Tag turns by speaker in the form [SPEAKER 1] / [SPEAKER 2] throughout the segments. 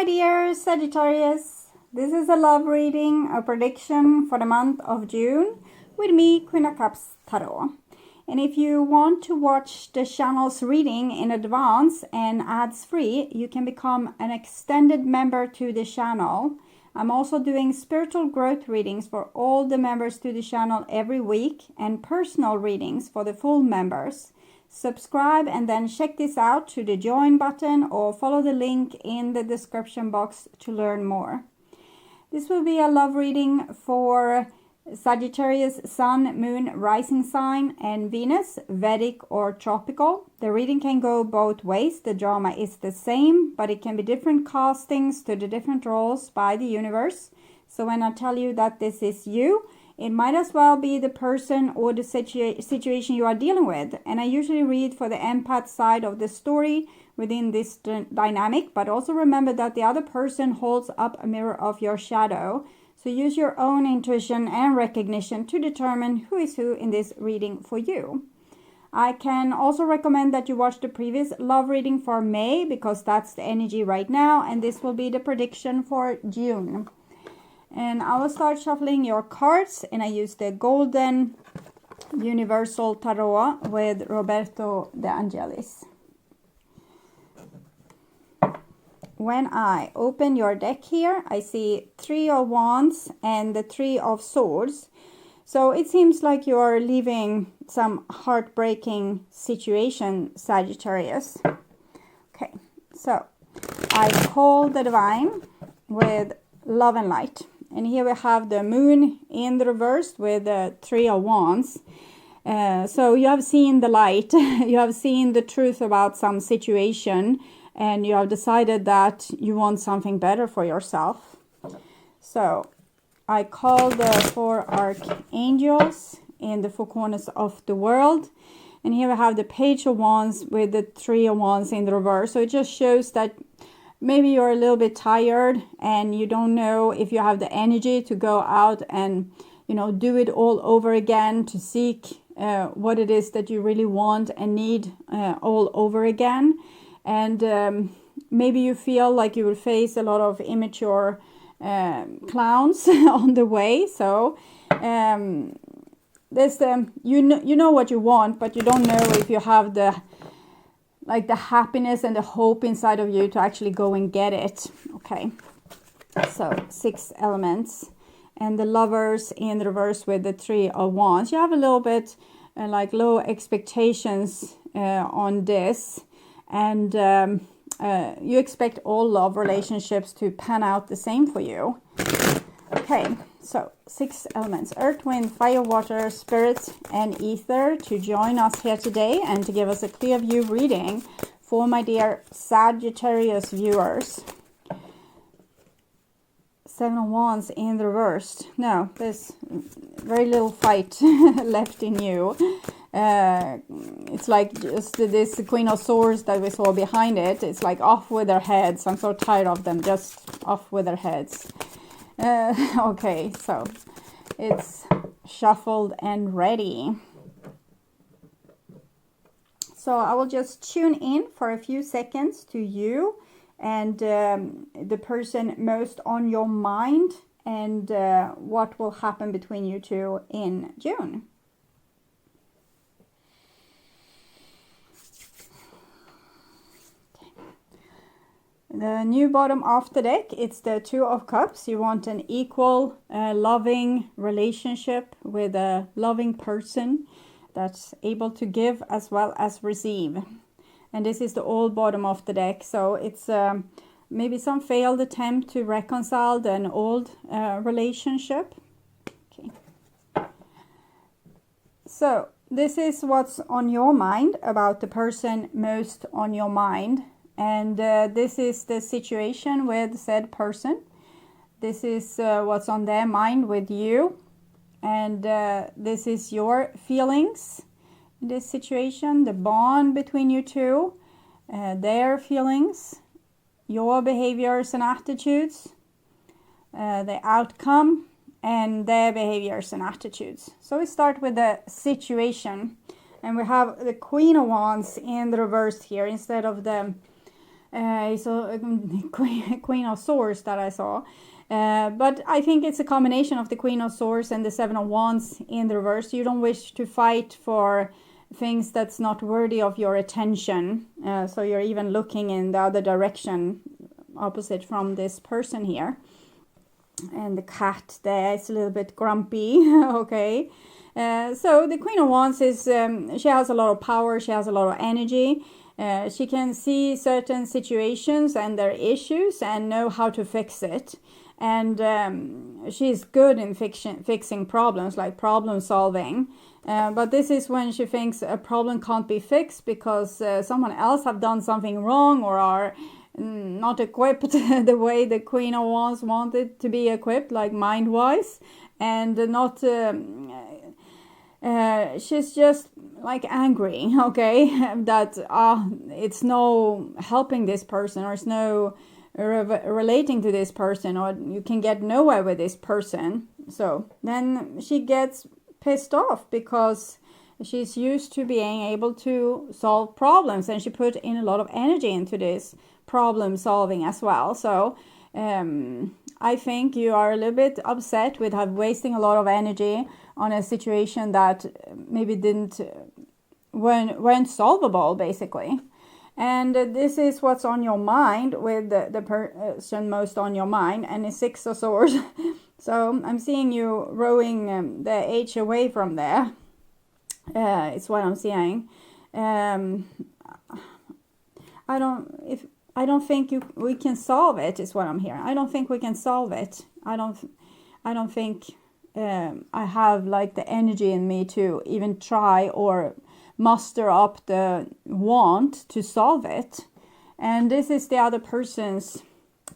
[SPEAKER 1] my dear Sagittarius, this is a love reading, a prediction for the month of June with me, Queen of Cups Tarot. And if you want to watch the channel's reading in advance and ads free, you can become an extended member to the channel. I'm also doing spiritual growth readings for all the members to the channel every week and personal readings for the full members. Subscribe and then check this out to the join button or follow the link in the description box to learn more. This will be a love reading for Sagittarius Sun, Moon, Rising sign and Venus, Vedic or tropical. The reading can go both ways. The drama is the same, but it can be different castings to the different roles by the universe. So when I tell you that this is you, it might as well be the person or the situation you are dealing with. And I usually read for the empath side of the story within this dynamic, but also remember that the other person holds up a mirror of your shadow. So use your own intuition and recognition to determine who is who in this reading for you. I can also recommend that you watch the previous love reading for May, because that's the energy right now, and this will be the prediction for June. And I will start shuffling your cards, and I use the Golden Universal Tarot with Roberto De Angelis. When I open your deck here, I see 3 of Wands and the 3 of Swords. So it seems like you're leaving some heartbreaking situation, Sagittarius. Okay, so I call the Divine with Love and Light. And here we have the Moon in the reverse with the 3 of Wands. So you have seen the light, you have seen the truth about some situation, and you have decided that you want something better for yourself. So I call the 4 archangels in the 4 corners of the world. And here we have the Page of Wands with the 3 of Wands in the reverse. So it just shows that maybe you're a little bit tired and you don't know if you have the energy to go out and, you know, do it all over again, to seek what it is that you really want and need all over again. And maybe you feel like you will face a lot of immature clowns on the way. So there's you know what you want, but you don't know if you have the happiness and the hope inside of you to actually go and get it. Okay, so 6 elements and the Lovers in the reverse with the 3 of Wands. You have a little bit like low expectations on this, and you expect all love relationships to pan out the same for you. Okay, so 6 elements: earth, wind, fire, water, spirit, and ether to join us here today and to give us a clear view reading for my dear Sagittarius viewers. 7 of Wands in the reverse. No, there's very little fight left in you. It's like just this Queen of Swords that we saw behind it. It's like off with their heads. I'm so tired of them. Just off with their heads. Okay, so it's shuffled and ready. So I will just tune in for a few seconds to you and the person most on your mind, and what will happen between you two in June. The new bottom of the deck, it's the 2 of Cups. You want an equal, loving relationship with a loving person that's able to give as well as receive. And this is the old bottom of the deck. So it's maybe some failed attempt to reconcile an old relationship. Okay. So this is what's on your mind about the person most on your mind. And this is the situation with said person. This is what's on their mind with you. And this is your feelings in this situation, the bond between you two, their feelings, your behaviors and attitudes, the outcome, and their behaviors and attitudes. So we start with the situation. And we have the Queen of Wands in the reverse here instead of the It's a Queen of Swords that I saw. But I think it's a combination of the Queen of Swords and the Seven of Wands in the reverse. You don't wish to fight for things that's not worthy of your attention. So you're even looking in the other direction, opposite from this person here. And the cat there is a little bit grumpy, okay. So the Queen of Wands is, she has a lot of power, she has a lot of energy. She can see certain situations and their issues and know how to fix it. And she's good in fixing problems, like problem solving. But this is when she thinks a problem can't be fixed because someone else have done something wrong or are not equipped the way the Queen of Wands wanted to be equipped, like mind-wise. And not... she's just like angry, okay, that it's no helping this person, or it's no relating to this person, or you can get nowhere with this person. So then she gets pissed off because she's used to being able to solve problems, and she put in a lot of energy into this problem solving as well. So I think you are a little bit upset with wasting a lot of energy on a situation that maybe weren't solvable, basically. And this is what's on your mind, with the person most on your mind, and the Six of Swords. So I'm seeing you rowing the H away from there. It's what I'm seeing. I don't think we can solve it, is what I'm hearing. I don't think we can solve it. I don't think I have like the energy in me to even try or muster up the want to solve it. And this is the other person's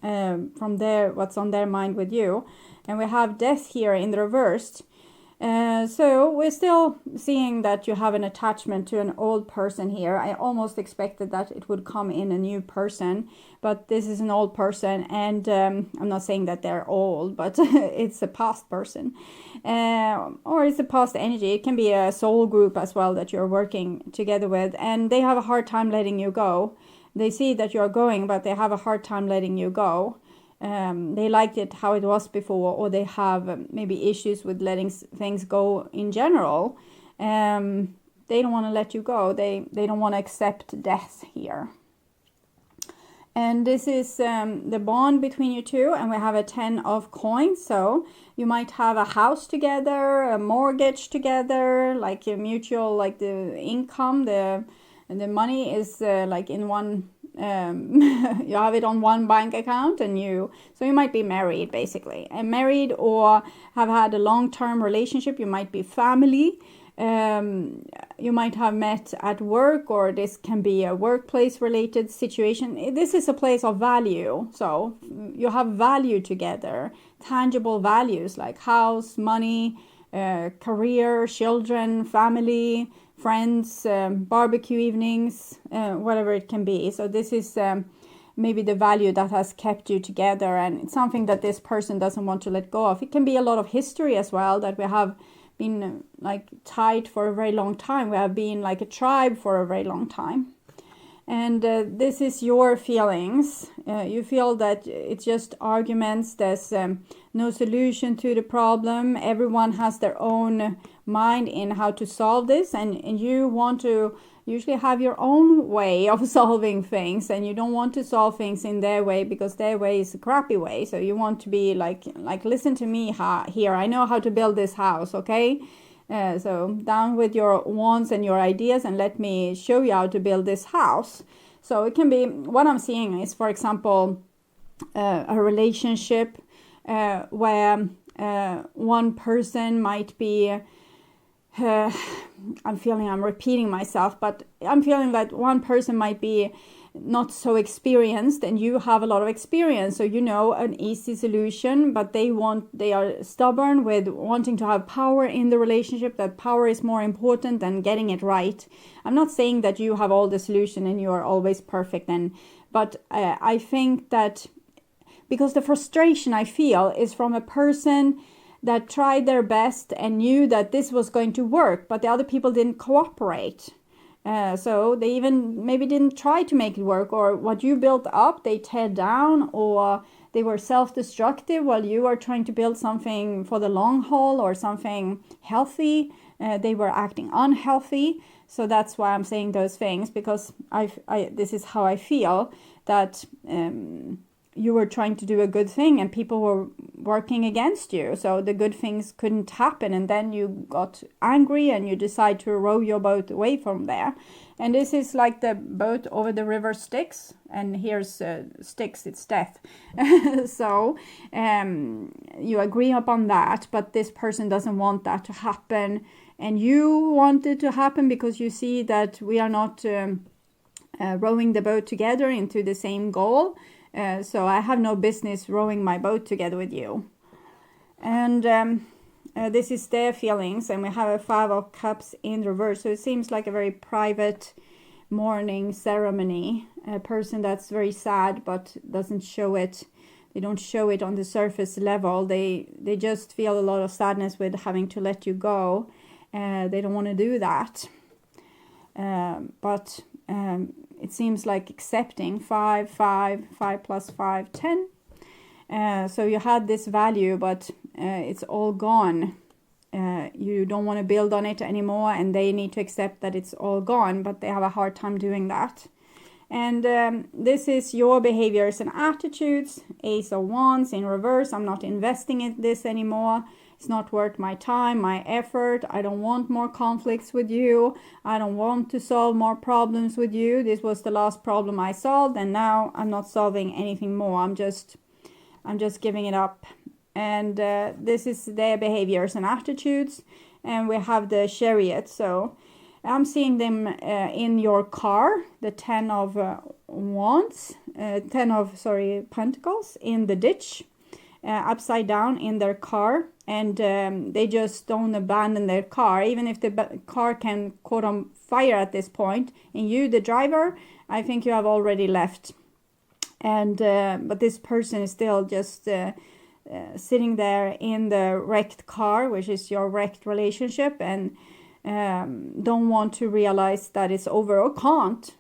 [SPEAKER 1] from there, what's on their mind with you. And we have death here in the reversed. So we're still seeing that you have an attachment to an old person here. I almost expected that it would come in a new person, but this is an old person, and I'm not saying that they're old, but it's a past person, or it's a past energy. It can be a soul group as well that you're working together with, and they have a hard time letting you go. They see that you're going, but they have a hard time letting you go. They liked it how it was before, or they have maybe issues with letting things go in general. They don't want to let you go. They don't want to accept death here. And this is the bond between you two, and we have a 10 of coins. So you might have a house together, a mortgage together, like a mutual, like the income, the money is like in one. You have it on one bank account, and so you might be married, basically, and married, or have had a long-term relationship. You might be family. You might have met at work, or this can be a workplace related situation. This is a place of value, so you have value together, tangible values like house, money, career, children, family, friends, barbecue evenings, whatever it can be. So this is maybe the value that has kept you together, and it's something that this person doesn't want to let go of. It can be a lot of history as well, that we have been like tied for a very long time. We have been like a tribe for a very long time. And this is your feelings. You feel that it's just arguments. There's no solution to the problem. Everyone has their own mind in how to solve this. And you want to usually have your own way of solving things. And you don't want to solve things in their way, because their way is a crappy way. So you want to be like listen to me here. I know how to build this house, okay? So down with your wants and your ideas, and let me show you how to build this house. So it can be, what I'm seeing is, for example, a relationship where one person might be, I'm feeling I'm repeating myself, but I'm feeling that one person might be not so experienced, and you have a lot of experience, so you know an easy solution, but they are stubborn with wanting to have power in the relationship, that power is more important than getting it right. I'm not saying that you have all the solution and you are always perfect, but I think that because the frustration I feel is from a person that tried their best and knew that this was going to work, but the other people didn't cooperate. So they even maybe didn't try to make it work, or what you built up, they tear down, or they were self-destructive while you are trying to build something for the long haul or something healthy. They were acting unhealthy. So that's why I'm saying those things, because this is how I feel, that you were trying to do a good thing and people were working against you. So the good things couldn't happen, and then you got angry and you decide to row your boat away from there. And this is like the boat over the river Styx, and here's Styx, it's death. So you agree upon that, but this person doesn't want that to happen, and you want it to happen because you see that we are not rowing the boat together into the same goal. So I have no business rowing my boat together with you. And this is their feelings, and we have a 5 of Cups in reverse. So it seems like a very private mourning ceremony. A person that's very sad but doesn't show it. They don't show it on the surface level. They just feel a lot of sadness with having to let you go. They don't want to do that. But it seems like accepting 5 plus 5, 10. So you had this value, but it's all gone. You don't want to build on it anymore, and they need to accept that it's all gone, but they have a hard time doing that. And this is your behaviors and attitudes. Ace of Wands in reverse. I'm not investing in this anymore. It's not worth my time, my effort. I don't want more conflicts with you. I don't want to solve more problems with you. This was the last problem I solved, and now I'm not solving anything more. I'm just giving it up. And this is their behaviors and attitudes. And we have the Chariot. So I'm seeing them in your car, the 10 of Pentacles in the ditch. Upside down in their car, and they just don't abandon their car, even if the car can caught on fire at this point. And you, the driver, I think you have already left. And but this person is still just sitting there in the wrecked car, which is your wrecked relationship, and don't want to realize that it's over, or can't.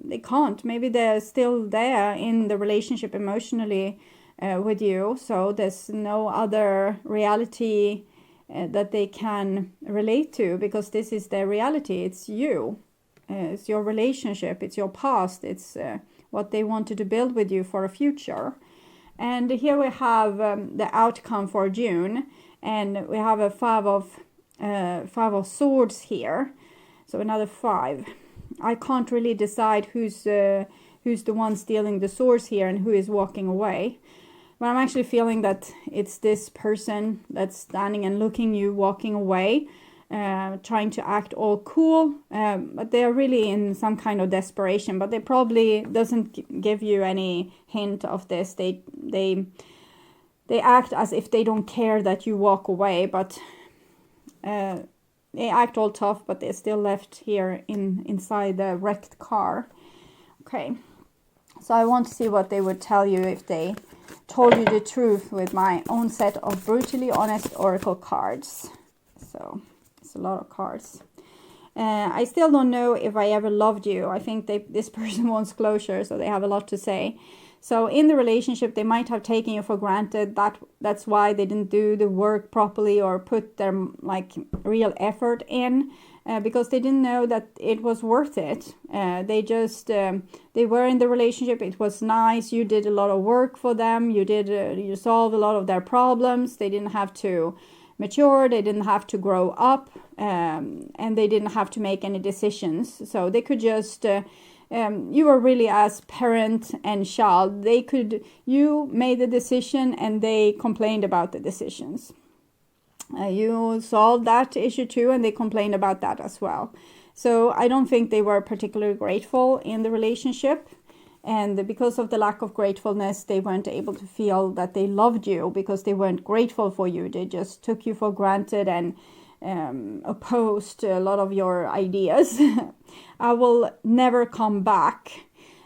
[SPEAKER 1] They can't. Maybe they're still there in the relationship emotionally with you, so there's no other reality that they can relate to, because this is their reality. It's you, it's your relationship, it's your past, it's what they wanted to build with you for a future. And here we have the outcome for June, and we have a 5 of Swords here, so another 5. I can't really decide who's the one stealing the swords here and who is walking away. But I'm actually feeling that it's this person that's standing and looking you walking away, trying to act all cool, but they're really in some kind of desperation. But they probably doesn't give you any hint of this. They act as if they don't care that you walk away, but they act all tough, but they're still left here inside the wrecked car. Okay, so I want to see what they would tell you if they told you the truth with my own set of brutally honest oracle cards. So it's a lot of cards. I still don't know if I ever loved you. I think this person wants closure, so they have a lot to say. So in the relationship, they might have taken you for granted. That's why they didn't do the work properly or put their real effort in, because they didn't know that it was worth it. They were in the relationship. It was nice. You did a lot of work for them. You solved a lot of their problems. They didn't have to mature. They didn't have to grow up, and they didn't have to make any decisions. So they could just. You were really as parent and child. You made the decision and they complained about the decisions. You solved that issue too, and they complained about that as well. So I don't think they were particularly grateful in the relationship. And because of the lack of gratefulness, they weren't able to feel that they loved you, because they weren't grateful for you. They just took you for granted and opposed a lot of your ideas. I will never come back.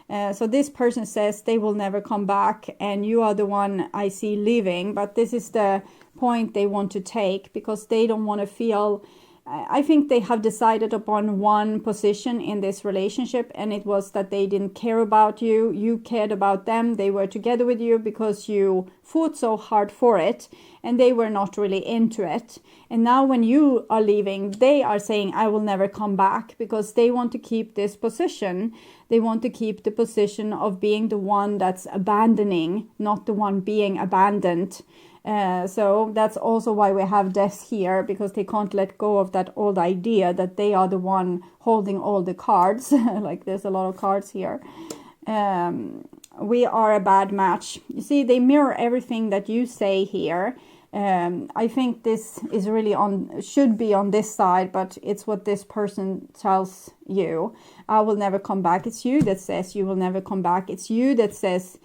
[SPEAKER 1] So this person says they will never come back, and you are the one I see leaving. But this is the point they want to take, because they don't want to feel I think they have decided upon one position in this relationship, and it was that they didn't care about you. You cared about them. They were together with you because you fought so hard for it, and they were not really into it. And now when you are leaving, they are saying, I will never come back, because they want to keep this position. They want to keep the position of being the one that's abandoning, not the one being abandoned. So that's also why we have death here, because they can't let go of that old idea that they are the one holding all the cards. Like there's a lot of cards here. We are a bad match. You see, they mirror everything that you say here. I think this is really should be on this side, but it's what this person tells you. I will never come back. It's you that says you will never come back. It's you that says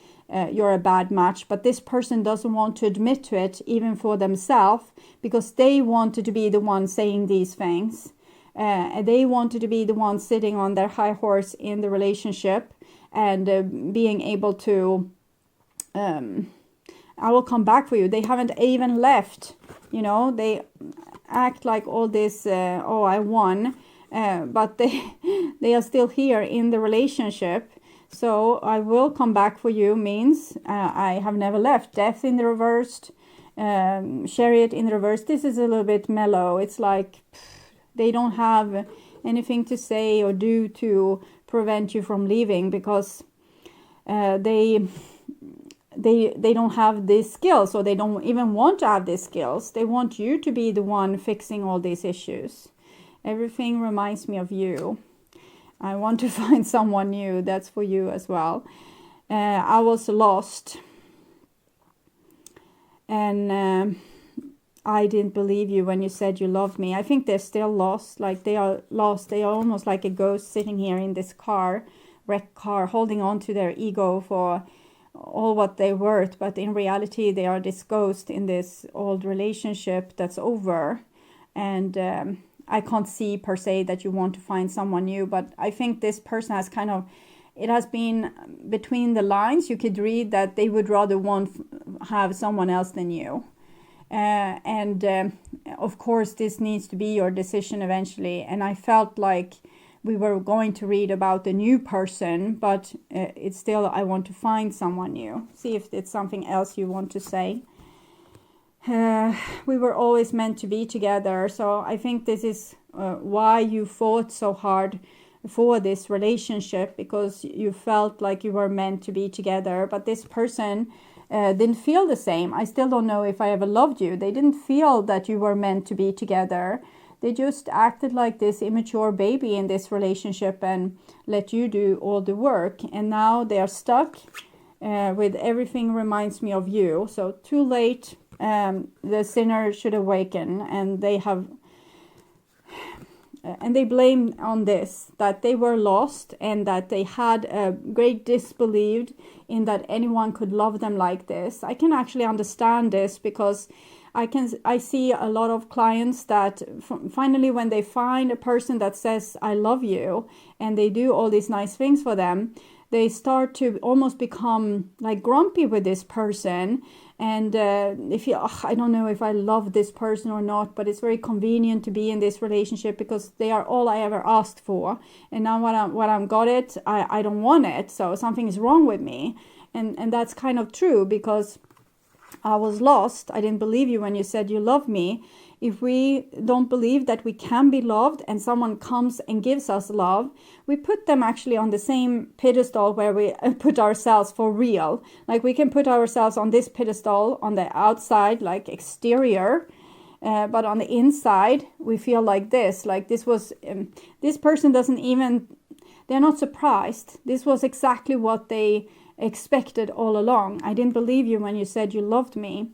[SPEAKER 1] you're a bad match, but this person doesn't want to admit to it, even for themselves, because they wanted to be the one saying these things. They wanted to be the one sitting on their high horse in the relationship and being able to, I will come back for you. They haven't even left, you know, they act like all this, oh, I won, but they are still here in the relationship. So I will come back for you means I have never left. Death in the reversed, Chariot in the reverse. This is a little bit mellow. It's like they don't have anything to say or do to prevent you from leaving, because they don't have these skills, or they don't even want to have these skills. They want you to be the one fixing all these issues. Everything reminds me of you. I want to find someone new. That's for you as well. I was lost. And I didn't believe you when you said you loved me. I think they're still lost. Like they are lost. They are almost like a ghost sitting here in this car, wrecked car, holding on to their ego for all what they're worth. But in reality, they are this ghost in this old relationship that's over. And I can't see per se that you want to find someone new, but I think this person has kind of, it has been between the lines. You could read that they would rather have someone else than you. Of course, this needs to be your decision eventually. And I felt like we were going to read about the new person, but it's still, I want to find someone new. See if it's something else you want to say. We were always meant to be together. So I think this is why you fought so hard for this relationship, because you felt like you were meant to be together. But this person didn't feel the same. I still don't know if I ever loved you. They didn't feel that you were meant to be together. They just acted like this immature baby in this relationship and let you do all the work. And now they are stuck with everything reminds me of you. So too late. The sinner should awaken, and they have, and they blame on this, that they were lost and that they had a great disbelief in that anyone could love them like this. I can actually understand this, because I see a lot of clients that finally, when they find a person that says I love you, and they do all these nice things for them, they start to almost become like grumpy with this person. And if you, I don't know if I love this person or not, but it's very convenient to be in this relationship because they are all I ever asked for. And now when I'm got it, I don't want it. So something is wrong with me. And that's kind of true, because I was lost. I didn't believe you when you said you love me. If we don't believe that we can be loved and someone comes and gives us love, we put them actually on the same pedestal where we put ourselves for real. Like we can put ourselves on this pedestal on the outside, like exterior, but on the inside, we feel like this. Like this was, this person doesn't even, they're not surprised. This was exactly what they expected all along. I didn't believe you when you said you loved me.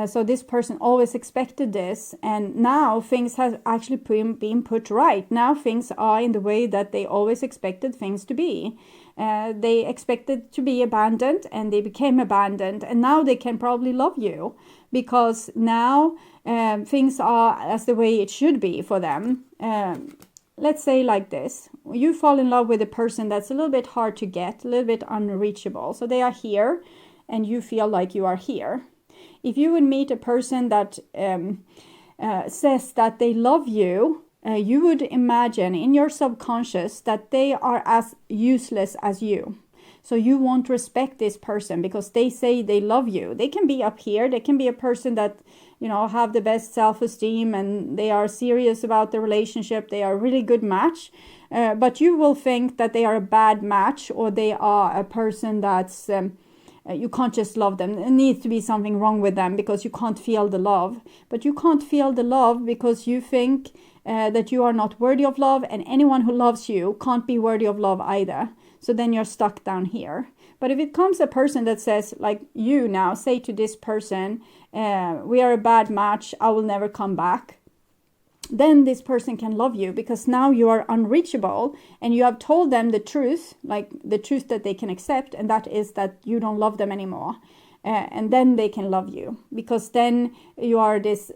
[SPEAKER 1] So this person always expected this, and now things have actually been put right. Now things are in the way that they always expected things to be. They expected to be abandoned, and they became abandoned, and now they can probably love you, because now things are as the way it should be for them. Let's say like this. You fall in love with a person that's a little bit hard to get, a little bit unreachable. So they are here, and you feel like you are here. If you would meet a person that says that they love you, you would imagine in your subconscious that they are as useless as you. So you won't respect this person because they say they love you. They can be up here. They can be a person that, you know, have the best self-esteem and they are serious about the relationship. They are a really good match. But you will think that they are a bad match, or they are a person that's, you can't just love them. There needs to be something wrong with them because you can't feel the love. But you can't feel the love because you think that you are not worthy of love, and anyone who loves you can't be worthy of love either. So then you're stuck down here. But if it comes a person that says, like you now, say to this person, we are a bad match, I will never come back. Then this person can love you because now you are unreachable and you have told them the truth, like the truth that they can accept, and that is that you don't love them anymore. And then they can love you because then you are this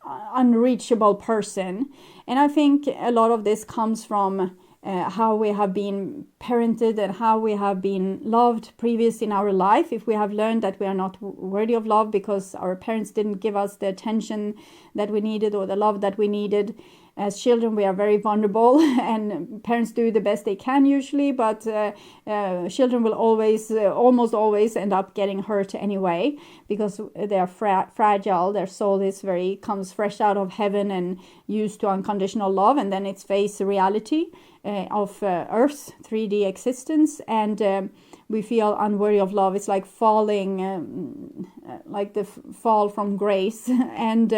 [SPEAKER 1] unreachable person. And I think a lot of this comes from how we have been parented and how we have been loved previous in our life. If we have learned that we are not worthy of love because our parents didn't give us the attention that we needed or the love that we needed. As children, we are very vulnerable and parents do the best they can usually, but children will always, almost always end up getting hurt anyway because they are fragile. Their soul is comes fresh out of heaven and used to unconditional love, and then it's face reality of Earth's 3D existence, and we feel unworthy of love. It's like falling, like the fall from grace. And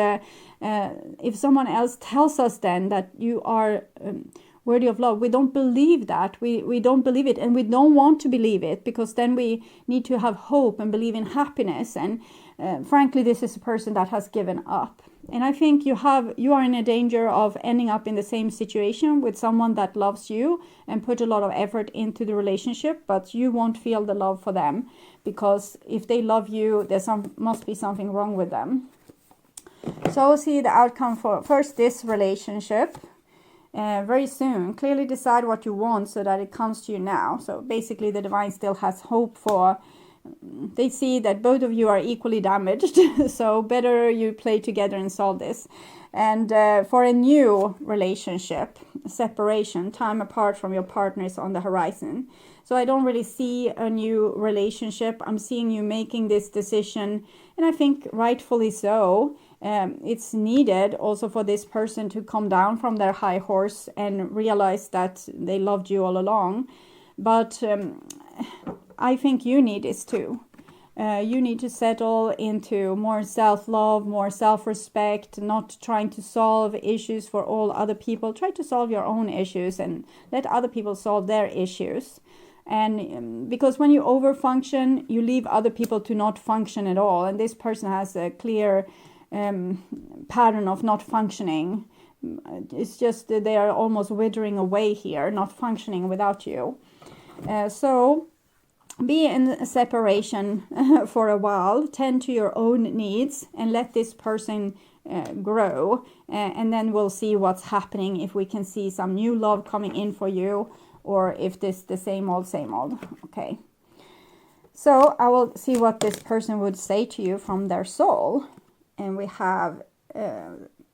[SPEAKER 1] if someone else tells us then that you are worthy of love, we don't believe that. We don't believe it, and we don't want to believe it, because then we need to have hope and believe in happiness. And frankly, this is a person that has given up. And I think you are in a danger of ending up in the same situation with someone that loves you and put a lot of effort into the relationship, but you won't feel the love for them, because if they love you, must be something wrong with them. So we'll see the outcome for first this relationship very soon. Clearly decide what you want so that it comes to you now. So basically the divine still has hope for. They see that both of you are equally damaged, so better you play together and solve this. And for a new relationship, separation, time apart from your partner is on the horizon. So I don't really see a new relationship. I'm seeing you making this decision, and I think rightfully so. It's needed also for this person to come down from their high horse and realize that they loved you all along. But I think you need this too. You need to settle into more self-love, more self-respect, not trying to solve issues for all other people. Try to solve your own issues and let other people solve their issues. And because when you overfunction, you leave other people to not function at all. And this person has a clear pattern of not functioning. It's just that they are almost withering away here, not functioning without you. So be in separation for a while, tend to your own needs, and let this person grow. And then we'll see what's happening, if we can see some new love coming in for you, or if this the same old, okay? So I will see what this person would say to you from their soul. And we have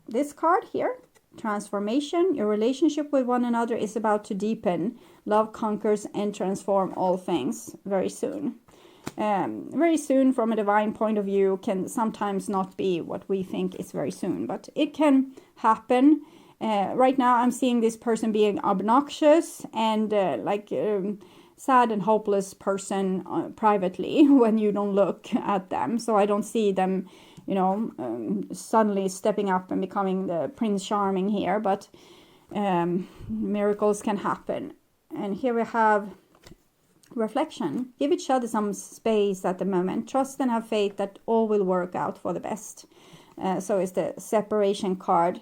[SPEAKER 1] this card here. Transformation. Your relationship with one another is about to deepen. Love conquers and transform all things very soon. Very soon from a divine point of view can sometimes not be what we think is very soon, but it can happen. Right now I'm seeing this person being obnoxious and sad and hopeless person privately when you don't look at them. So I don't see them suddenly stepping up and becoming the Prince Charming here, but miracles can happen. And here we have reflection. Give each other some space at the moment. Trust and have faith that all will work out for the best. So it's the separation card.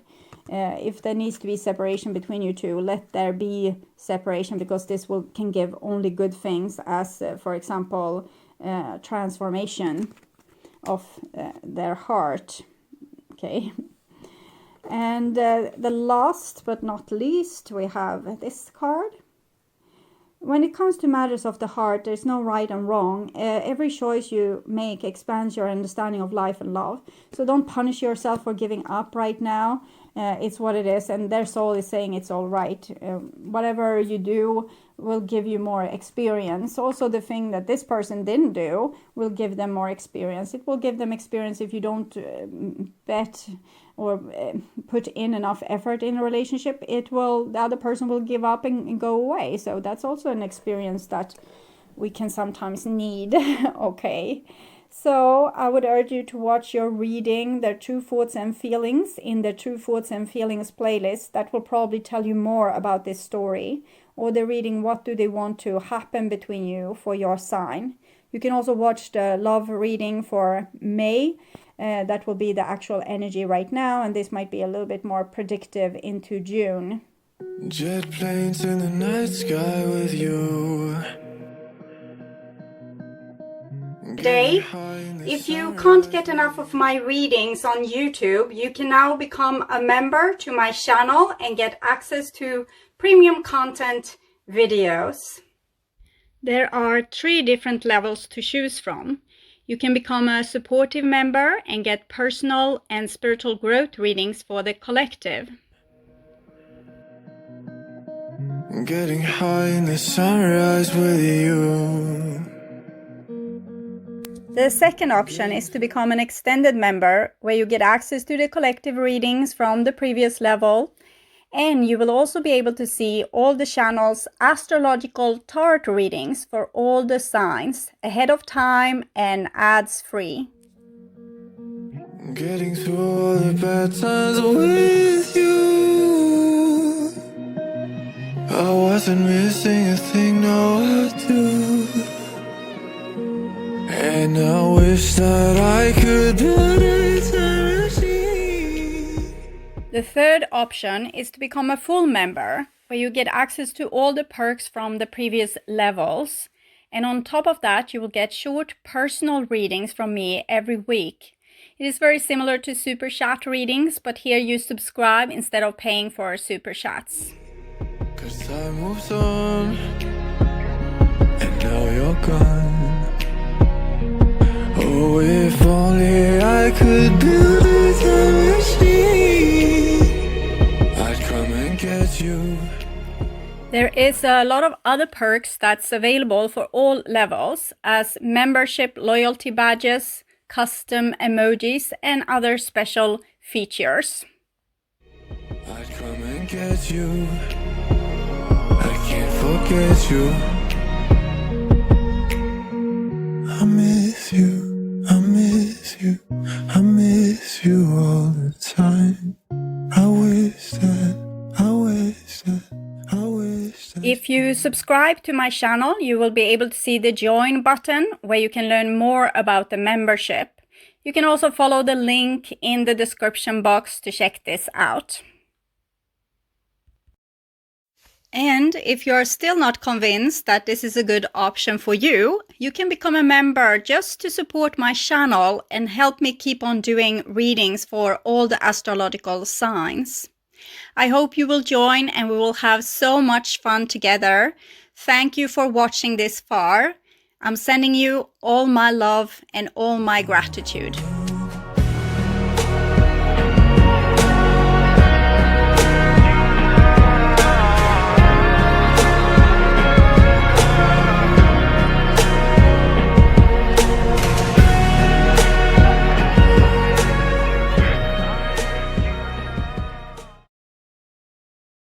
[SPEAKER 1] If there needs to be separation between you two, let there be separation, because this can give only good things, as for example, transformation of their heart. Okay. And the last but not least, we have this card. when it comes to matters of the heart, there's no right and wrong. Every choice you make expands your understanding of life and love. So don't punish yourself for giving up right now. It's what it is, and their soul is saying it's all right. Whatever you do will give you more experience. Also, the thing that this person didn't do will give them more experience. It will give them experience if you don't bet or put in enough effort in a relationship. The other person will give up and go away. So that's also an experience that we can sometimes need. Okay. So I would urge you to watch your reading, the True Thoughts and Feelings, in the True Thoughts and Feelings playlist. That will probably tell you more about this story. Or the reading, What Do They Want to Happen Between You, for your sign. You can also watch the love reading for May. That will be the actual energy right now, and this might be a little bit more predictive into June.
[SPEAKER 2] Jet planes in the night sky with you.
[SPEAKER 1] Today, if you can't get enough of my readings on YouTube, you can now become a member to my channel and get access to premium content videos. There are 3 different levels to choose from. You can become a supportive member and get personal and spiritual growth readings for the collective.
[SPEAKER 2] Getting high in the sunrise with you.
[SPEAKER 1] The second option is to become an extended member, where you get access to the collective readings from the previous level, and you will also be able to see all the channel's astrological tarot readings for all the signs ahead of time and ads free.
[SPEAKER 2] Getting through all the bad times with you. I wasn't missing a thing, now I do. And I wish that I could build a time machine.
[SPEAKER 1] The third option is to become a full member, where you get access to all the perks from the previous levels. And on top of that, you will get short personal readings from me every week. It is very similar to super chat readings, but here you subscribe instead of paying for super chats.
[SPEAKER 2] 'Cause time moves on, and now you're gone. Oh, if only I could build a time machine, I'd come and get you.
[SPEAKER 1] There is a lot of other perks that's available for all levels, as membership loyalty badges, custom emojis, and other special features.
[SPEAKER 2] I'd come and get you. I can't forget you. I miss you, I miss you, I miss you all the time. I wish that.
[SPEAKER 1] If you subscribe to my channel, you will be able to see the join button, where you can learn more about the membership. You can also follow the link in the description box to check this out. And if you are still not convinced that this is a good option for you, you can become a member just to support my channel and help me keep on doing readings for all the astrological signs. I hope you will join and we will have so much fun together. Thank you for watching this far. I'm sending you all my love and all my gratitude.